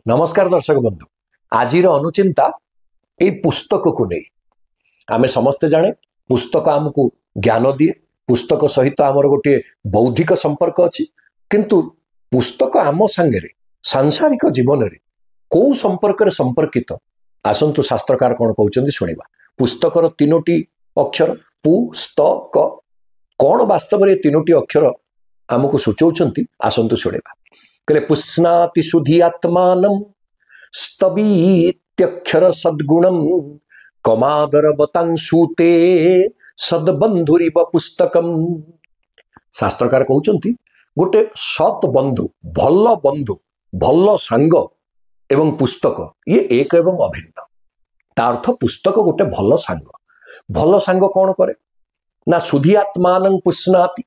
नमस्कार दर्शक बंधु आज अनुचिंता ये पुस्तक को नहीं आमे समस्ते जाने पुस्तक आमको ज्ञान दिए पुस्तक सहित आमर गोटे बौद्धिक संपर्क अच्छी किंतु पुस्तक आम सांगे सांसारिक जीवन रे कौ संपर्क संपर्कित आसतु शास्त्रकार कौन कहते शुणा पुस्तकर तीनोटी अक्षर पुस्तक कौन वास्तव में तीनोटी अक्षर आमको सूचौଛନ୍ତି आसतु शुणा कहले पुष्णाति सुधि आत्मानं स्तवीत्यक्षर सद्गुणं कमादर बतांशुते सद्बंधुरिव पुस्तकम। शास्त्रकार कहउचंती गोटे सत बंधु भल सांग एवं पुस्तक ये एक एवं अभिन्न। ता अर्थ पुस्तक गोटे भल सांग कौन करे ना सुधि आत्मानं पुष्णाति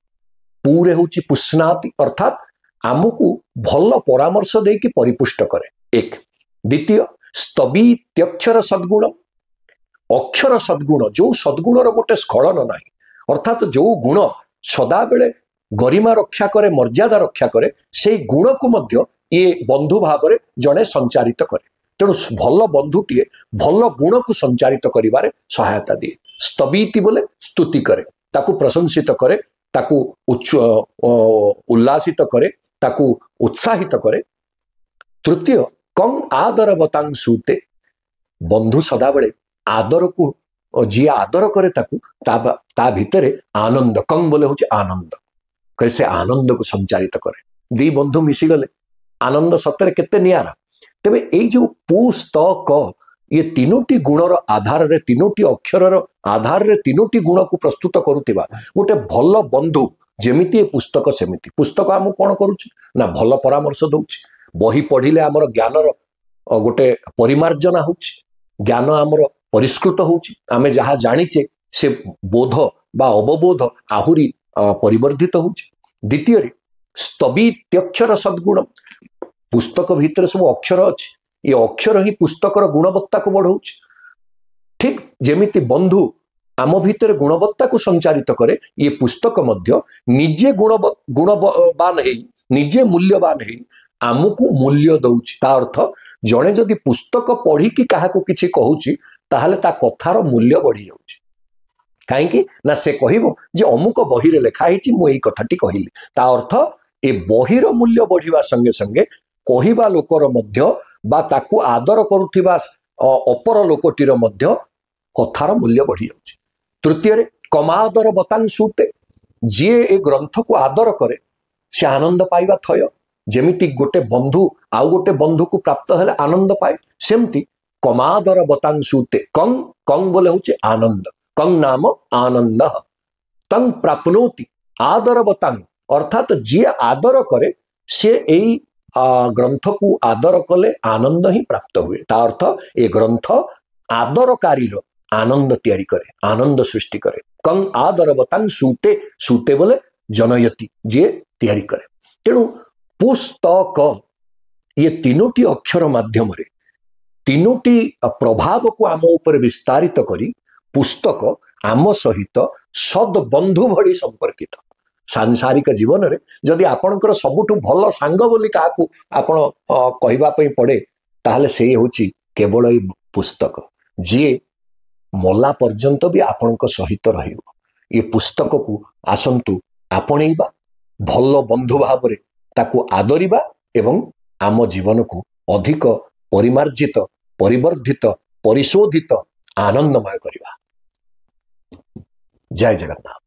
पूरे होची पुष्णाति अर्थात आमको भल परामर्श देकी परिपुष्ट करे एक। द्वितीय स्तवीत्यक्षर सद्गुण अक्षर सद्गुण जो सद्गुणर गोटे स्खलन नहीं अर्थात जो गुण सदा बेले गरिमा रक्षा करे मर्यादा रक्षा करे से गुण को मध्य ये बंधु भाव में जड़े संचारित करे। तेणु भल बंधुटीए भल गुण को संचारित करिवारे सहायता दिए। स्तवीति बोले स्तुति करे ताकू प्रशंसित करे ताकू उल्लासित करे ताकू उत्साहित करे। तृतीय कं आदर बतांशुते बंधु सदा बेले आदर को जी आदर करे ताकू ता भितरे आनंद कं बोले होची आनंद करे से आनंद को संचारित करे। दी बंधु मिसी गले आनंद सतरे केते नियारा। तेबे एई जो पुस्तक ये तीनोटी गुणर आधार रे तीनोटी अक्षरर आधार रे तीनोटी गुण को प्रस्तुत करुतिबा गोटे भल बंधु जेमिति पुस्तक सेमिति। पुस्तक आम कौन करुच्ची ना भल परामर्श दउछि बही पढ़िले आमर ज्ञानर गोटे परिमार्जना होछि ज्ञान आमर परिष्कृत होछि आमे जहाँ जानिचे से बोध बा अवबोध आहुरी परिवर्धित होछि। द्वितीय स्तवीत्यक्षर सद्गुण पुस्तक भितर सब अक्षर अछि ये अक्षर ही पुस्तकर गुणवत्ता को बढ़ाउछि। ठीक जेमिति बंधु आम भितर गुणवत्ता को संचारित करे ये पुस्तक मध्य निजे गुणवान है निजे मूल्यवान है आमको मूल्य दउछि। ता अर्थ जड़े जदि पुस्तक पढ़ी कि काहाको किछि कहूछि ताहले ता कथार मूल्य बढ़ी जाउछि। काहेकि ना से कहिबो जे अमुक बही रे लिखा हिछि मु एई कथाटी कहिली ता अर्थ ए बहीर मूल्य बढ़िवा संगे संगे कहिबा लोकर मध्य बा ताकू आदर करुथिबा अपर लोकटीर मध्य कथार मूल्य बढ़ी जाउछि। तृतीय कमादर बतांशुते जी ए ग्रंथ को आदर करे से आनंद पाइबा थय जेमिति गोटे बंधु आउ गोटे बंधु को प्राप्त हेले आनंद पाए सेमति कमादर बतांशुते कं कं बोले होचे आनंद कं नाम आनंद तं प्राप्नोति आदर बतांग अर्थात जी आदर करे से एई ग्रंथ को आदर कले आनंद ही प्राप्त हुए। ता अर्थ ए ग्रंथ आदरकारी आनंद तैयारी करे आनंद सृष्टि करे। कं आदर बतांग सूते सूते बोले जनयति जे तैयारी करे। तेणु पुस्तक ये तीनोटी अक्षर माध्यम रे तीनोटी प्रभाव को आम ऊपर विस्तारित करी पुस्तक आम सहित सद्बंधु भली संपर्कित। सांसारिक जीवन रे जदि आपणकर सबुठु भल सांग बोली काहाकू आपण कहिबा पई पड़े ताहले से होची केवल ई पुस्तक जे मला पर्यंत भी आपणक सहित रहिबो। ये पुस्तक को आसंतु आपणेइबा भल बंधु भाव रे ताकू आदरिबा एवं आम जीवन को अधिक परिमार्जित परिवर्धित परिशोधित आनंदमय करिबा। जय जगन्नाथ।